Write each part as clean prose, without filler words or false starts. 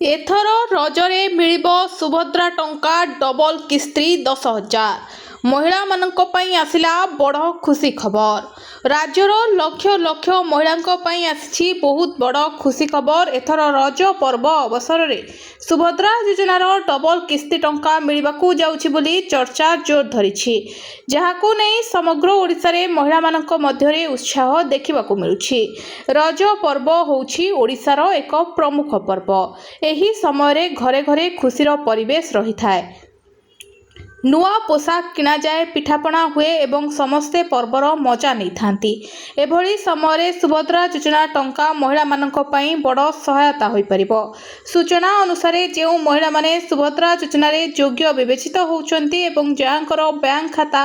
ଏଥର ରଜରେ ମିଳିବ ସୁଭଦ୍ରା ଟଙ୍କା ଡବଲ କିସ୍ତି 10,000। ମହିଳାମାନଙ୍କ ପାଇଁ ଆସିଲା ବଡ଼ ଖୁସି ଖବର। ରାଜ୍ୟର ଲକ୍ଷ ଲକ୍ଷ ମହିଳାଙ୍କ ପାଇଁ ଆସିଛି ବହୁତ ବଡ଼ ଖୁସି ଖବର। ଏଥର ରଜ ପର୍ବ ଅବସରରେ ସୁଭଦ୍ରା ଯୋଜନାର ଡବଲ କିସ୍ତି ଟଙ୍କା ମିଳିବାକୁ ଯାଉଛି ବୋଲି ଚର୍ଚ୍ଚା ଜୋର ଧରିଛି, ଯାହାକୁ ନେଇ ସମଗ୍ର ଓଡ଼ିଶାରେ ମହିଳାମାନଙ୍କ ମଧ୍ୟରେ ଉତ୍ସାହ ଦେଖିବାକୁ ମିଳୁଛି। ରଜ ପର୍ବ ହେଉଛି ଓଡ଼ିଶାର ଏକ ପ୍ରମୁଖ ପର୍ବ। ଏହି ସମୟରେ ଘରେ ଘରେ ଖୁସିର ପରିବେଶ ରହିଥାଏ। ନୂଆ ପୋଷାକ କିଣାଯାଏ, ପିଠାପଣା ହୁଏ ଏବଂ ସମସ୍ତେ ପର୍ବର ମଜା ନେଇଥାନ୍ତି। ଏଭଳି ସମୟରେ ସୁଭଦ୍ରା ଯୋଜନା ଟଙ୍କା ମହିଳାମାନଙ୍କ ପାଇଁ ବଡ଼ ସହାୟତା ହୋଇପାରିବ। ସୂଚନା ଅନୁସାରେ ଯେଉଁ ମହିଳାମାନେ ସୁଭଦ୍ରା ଯୋଜନାରେ ଯୋଗ୍ୟ ବିବେଚିତ ହେଉଛନ୍ତି ଏବଂ ଯାହାଙ୍କର ବ୍ୟାଙ୍କ ଖାତା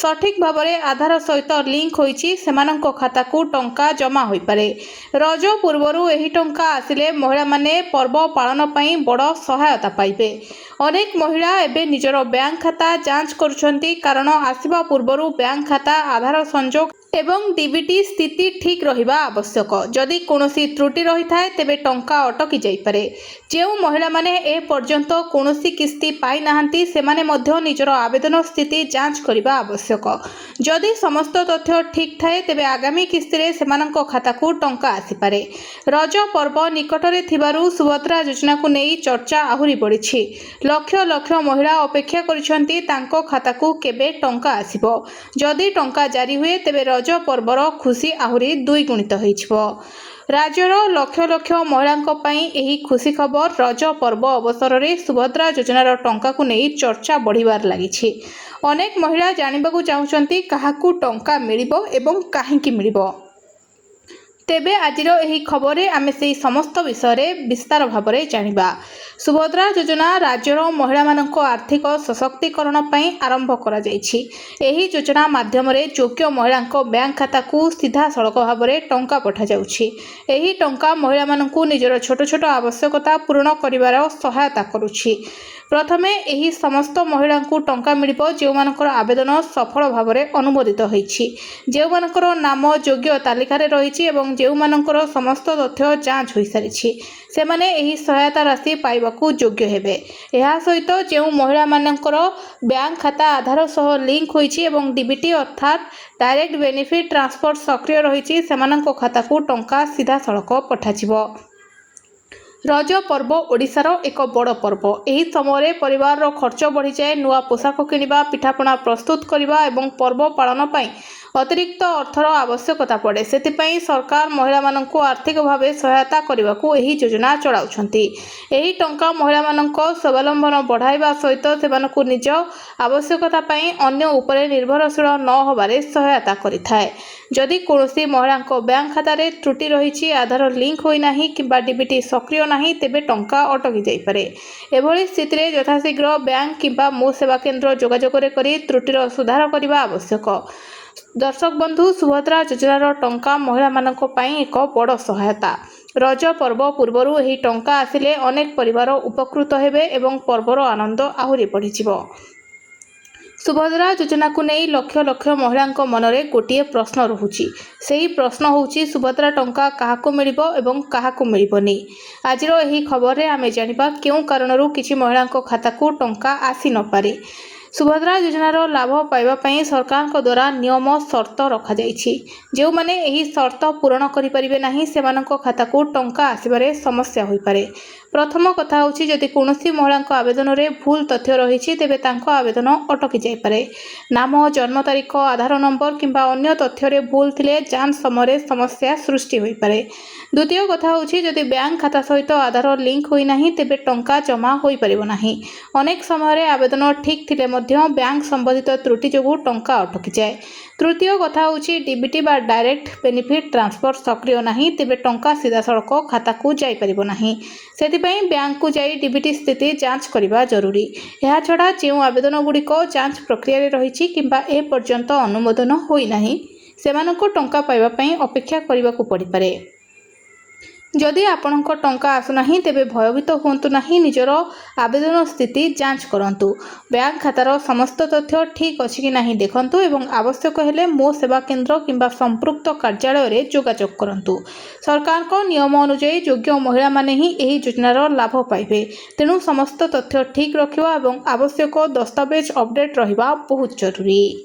ସଠିକ୍ ଭାବରେ ଆଧାର ସହିତ ଲିଙ୍କ ହୋଇଛି, ସେମାନଙ୍କ ଖାତାକୁ ଟଙ୍କା ଜମା ହୋଇପାରେ। ରଜ ପୂର୍ବରୁ ଏହି ଟଙ୍କା ଆସିଲେ ମହିଳାମାନେ ପର୍ବ ପାଳନ ପାଇଁ ବଡ଼ ସହାୟତା ପାଇବେ। ଅନେକ ମହିଳା ଏବେ ନିଜର ବ୍ୟାଙ୍କ ଖାତା ଯାଞ୍ଚ କରୁଛନ୍ତି, କାରଣ ଆସିବା ପୂର୍ବରୁ ବ୍ୟାଙ୍କ ଖାତା ଆଧାର ସଂଯୋଗ ଏବଂ ଡିବିଟି ସ୍ଥିତି ଠିକ୍ ରହିବା ଆବଶ୍ୟକ। ଯଦି କୌଣସି ତ୍ରୁଟି ରହିଥାଏ ତେବେ ଟଙ୍କା ଅଟକି ଯାଇପାରେ। ଯେଉଁ ମହିଳାମାନେ ଏ ପର୍ଯ୍ୟନ୍ତ କୌଣସି କିସ୍ତି ପାଇନାହାନ୍ତି, ସେମାନେ ମଧ୍ୟ ନିଜର ଆବେଦନ ସ୍ଥିତି ଯାଞ୍ଚ କରିବା ଆବଶ୍ୟକ। ଯଦି ସମସ୍ତ ତଥ୍ୟ ଠିକ୍ ଥାଏ ତେବେ ଆଗାମୀ କିସ୍ତିରେ ସେମାନଙ୍କ ଖାତାକୁ ଟଙ୍କା ଆସିପାରେ। ରଜ ପର୍ବ ନିକଟରେ ଥିବାରୁ ସୁଭଦ୍ରା ଯୋଜନାକୁ ନେଇ ଚର୍ଚ୍ଚା ଆହୁରି ବଢ଼ିଛି। ଲକ୍ଷ ଲକ୍ଷ ମହିଳା ଅପେକ୍ଷା କରିଛନ୍ତି ତାଙ୍କ ଖାତାକୁ କେବେ ଟଙ୍କା ଆସିବ। ଯଦି ଟଙ୍କା ଜାରି ହୁଏ ତେବେ ରଜ ପର୍ବର ଖୁସି ଆହୁରି ଦ୍ୱିଗୁଣିତ ହୋଇଯିବ। ରାଜ୍ୟର ଲକ୍ଷ ଲକ୍ଷ ମହିଳାଙ୍କ ପାଇଁ ଏହି ଖୁସି ଖବର। ରଜ ପର୍ବ ଅବସରରେ ସୁଭଦ୍ରା ଯୋଜନାର ଟଙ୍କାକୁ ନେଇ ଚର୍ଚ୍ଚା ବଢ଼ିବାରେ ଲାଗିଛି। ଅନେକ ମହିଳା ଜାଣିବାକୁ ଚାହୁଁଛନ୍ତି କାହାକୁ ଟଙ୍କା ମିଳିବ ଏବଂ କାହିଁକି ମିଳିବ। ତେବେ ଆଜିର ଏହି ଖବରରେ ଆମେ ସେହି ସମସ୍ତ ବିଷୟରେ ବିସ୍ତାର ଭାବରେ ଜାଣିବା। ସୁଭଦ୍ରା ଯୋଜନା ରାଜ୍ୟର ମହିଳାମାନଙ୍କ ଆର୍ଥିକ ସଶକ୍ତିକରଣ ପାଇଁ ଆରମ୍ଭ କରାଯାଇଛି। ଏହି ଯୋଜନା ମାଧ୍ୟମରେ ଯୋଗ୍ୟ ମହିଳାଙ୍କ ବ୍ୟାଙ୍କ ଖାତାକୁ ସିଧାସଳଖ ଭାବରେ ଟଙ୍କା ପଠାଯାଉଛି। ଏହି ଟଙ୍କା ମହିଳାମାନଙ୍କୁ ନିଜର ଛୋଟ ଛୋଟ ଆବଶ୍ୟକତା ପୂରଣ କରିବାର ସହାୟତା କରୁଛି। ପ୍ରଥମେ ଏହି ସମସ୍ତ ମହିଳାଙ୍କୁ ଟଙ୍କା ମିଳିବ ଯେଉଁମାନଙ୍କର ଆବେଦନ ସଫଳ ଭାବରେ ଅନୁମୋଦିତ ହୋଇଛି, ଯେଉଁମାନଙ୍କର ନାମ ଯୋଗ୍ୟ ତାଲିକାରେ ରହିଛି ଏବଂ ଯେଉଁମାନଙ୍କର ସମସ୍ତ ତଥ୍ୟ ଯାଞ୍ଚ ହୋଇସାରିଛି। ସେମାନେ ଏହି ସହାୟତା ରାଶି ପାଇବାକୁ ଯୋଗ୍ୟ ହେବେ। ଏହା ସହିତ ଯେଉଁ ମହିଳାମାନଙ୍କର ବ୍ୟାଙ୍କ ଖାତା ଆଧାର ସହ ଲିଙ୍କ ହୋଇଛି ଏବଂ ଡିବିଟି ଅର୍ଥାତ୍ ଡାଇରେକ୍ଟ ବେନିଫିଟ୍ ଟ୍ରାନ୍ସଫର ସକ୍ରିୟ ରହିଛି, ସେମାନଙ୍କ ଖାତାକୁ ଟଙ୍କା ସିଧାସଳଖ ପଠାଯିବ। ରଜ ପର୍ବ ଓଡ଼ିଶାର ଏକ ବଡ଼ ପର୍ବ। ଏହି ସମୟରେ ପରିବାରର ଖର୍ଚ୍ଚ ବଢ଼ିଯାଏ। ନୂଆ ପୋଷାକ କିଣିବା, ପିଠାପଣା ପ୍ରସ୍ତୁତ କରିବା ଏବଂ ପର୍ବ ପାଳନ ପାଇଁ ଅତିରିକ୍ତ ଅର୍ଥର ଆବଶ୍ୟକତା ପଡ଼େ। ସେଥିପାଇଁ ସରକାର ମହିଳାମାନଙ୍କୁ ଆର୍ଥିକ ଭାବେ ସହାୟତା କରିବାକୁ ଏହି ଯୋଜନା ଚଳାଉଛନ୍ତି। ଏହି ଟଙ୍କା ମହିଳାମାନଙ୍କ ସ୍ୱାବଲମ୍ବନ ବଢ଼ାଇବା ସହିତ ସେମାନଙ୍କୁ ନିଜ ଆବଶ୍ୟକତା ପାଇଁ ଅନ୍ୟ ଉପରେ ନିର୍ଭରଶୀଳ ନ ହେବାରେ ସହାୟତା କରିଥାଏ। ଯଦି କୌଣସି ମହିଳାଙ୍କ ବ୍ୟାଙ୍କ ଖାତାରେ ତ୍ରୁଟି ରହିଛି, ଆଧାର ଲିଙ୍କ ହୋଇନାହିଁ କିମ୍ବା ଡିବିଟି ସକ୍ରିୟ ନାହିଁ, ତେବେ ଟଙ୍କା ଅଟକି ଯାଇପାରେ। ଏଭଳି ସ୍ଥିତିରେ ଯଥାଶୀଘ୍ର ବ୍ୟାଙ୍କ କିମ୍ବା ମୋ ସେବା କେନ୍ଦ୍ର ଯୋଗାଯୋଗ କରି ତ୍ରୁଟିର ସୁଧାର କରିବା ଆବଶ୍ୟକ। ଦର୍ଶକ ବନ୍ଧୁ, ସୁଭଦ୍ରା ଯୋଜନାର ଟଙ୍କା ମହିଳାମାନଙ୍କ ପାଇଁ ଏକ ବଡ଼ ସହାୟତା। ରଜ ପର୍ବ ପୂର୍ବରୁ ଏହି ଟଙ୍କା ଆସିଲେ ଅନେକ ପରିବାର ଉପକୃତ ହେବେ ଏବଂ ପର୍ବର ଆନନ୍ଦ ଆହୁରି ବଢ଼ିଯିବ। ସୁଭଦ୍ରା ଯୋଜନାକୁ ନେଇ ଲକ୍ଷ ଲକ୍ଷ ମହିଳାଙ୍କ ମନରେ ଗୋଟିଏ ପ୍ରଶ୍ନ ରହୁଛି। ସେହି ପ୍ରଶ୍ନ ହେଉଛି ସୁଭଦ୍ରା ଟଙ୍କା କାହାକୁ ମିଳିବ ଏବଂ କାହାକୁ ମିଳିବନି। ଆଜିର ଏହି ଖବରରେ ଆମେ ଜାଣିବା କେଉଁ କାରଣରୁ କିଛି ମହିଳାଙ୍କ ଖାତାକୁ ଟଙ୍କା ଆସିନପାରେ। ସୁଭଦ୍ରା ଯୋଜନାର ଲାଭ ପାଇବା ପାଇଁ ସରକାରଙ୍କ ଦ୍ୱାରା ନିୟମ ସର୍ତ୍ତ ରଖାଯାଇଛି। ଯେଉଁମାନେ ଏହି ସର୍ତ୍ତ ପୂରଣ କରିପାରିବେ ନାହିଁ, ସେମାନଙ୍କ ଖାତାକୁ ଟଙ୍କା ଆସିବାରେ ସମସ୍ୟା ହୋଇପାରେ। ପ୍ରଥମ କଥା ହେଉଛି, ଯଦି କୌଣସି ମହିଳାଙ୍କ ଆବେଦନରେ ଭୁଲ ତଥ୍ୟ ରହିଛି ତେବେ ତାଙ୍କ ଆବେଦନ ଅଟକି ଯାଇପାରେ। ନାମ, ଜନ୍ମ ତାରିଖ, ଆଧାର ନମ୍ବର କିମ୍ବା ଅନ୍ୟ ତଥ୍ୟରେ ଭୁଲ ଥିଲେ ଯାଞ୍ଚ ସମୟରେ ସମସ୍ୟା ସୃଷ୍ଟି ହୋଇପାରେ। ଦ୍ୱିତୀୟ କଥା ହେଉଛି, ଯଦି ବ୍ୟାଙ୍କ ଖାତା ସହିତ ଆଧାର ଲିଙ୍କ ହୋଇନାହିଁ ତେବେ ଟଙ୍କା ଜମା ହୋଇପାରିବ ନାହିଁ। ଅନେକ ସମୟରେ ଆବେଦନ ଠିକ୍ ଥିଲେ ମଧ୍ୟ ବ୍ୟାଙ୍କ ସମ୍ବନ୍ଧିତ ତ୍ରୁଟି ଯୋଗୁଁ ଟଙ୍କା ଅଟକିଯାଏ। ତୃତୀୟ କଥା ହେଉଛି, ଡିବିଟି ବା ଡାଇରେକ୍ଟ ବେନିଫିଟ୍ ଟ୍ରାନ୍ସଫର ସକ୍ରିୟ ନାହିଁ, ତେବେ ଟଙ୍କା ସିଧାସଳଖ ଖାତାକୁ ଯାଇପାରିବ ନାହିଁ। ସେଥିପାଇଁ ବ୍ୟାଙ୍କକୁ ଯାଇ ଡିବିଟି ସ୍ଥିତି ଯାଞ୍ଚ କରିବା ଜରୁରୀ। ଏହାଛଡ଼ା ଯେଉଁ ଆବେଦନଗୁଡ଼ିକ ଯାଞ୍ଚ ପ୍ରକ୍ରିୟାରେ ରହିଛି କିମ୍ବା ଏ ପର୍ଯ୍ୟନ୍ତ ଅନୁମୋଦନ ହୋଇନାହିଁ, ସେମାନଙ୍କୁ ଟଙ୍କା ପାଇବା ପାଇଁ ଅପେକ୍ଷା କରିବାକୁ ପଡ଼ିପାରେ। जदि आपणक टंका आसुनाही तेबे भयभीत हुंतु नाही। निजर आवेदन स्थिति जांच करंतु। बैंक खातार समस्त तथ्य ठीक अछि कि नाही देखंतु एवं आवश्यक हेले मो सेवा केंद्र किंबा संपृक्त कार्यालय रे जोगाजोग करंतु। सरकार को नियम अनुसार योग्य महिला माने ही एही योजनार लाभ पाइबे। तेणु समस्त तथ्य ठीक रखिबा एवं आवश्यक दस्तावेज अपडेट रहिबा बहुत जरूरी।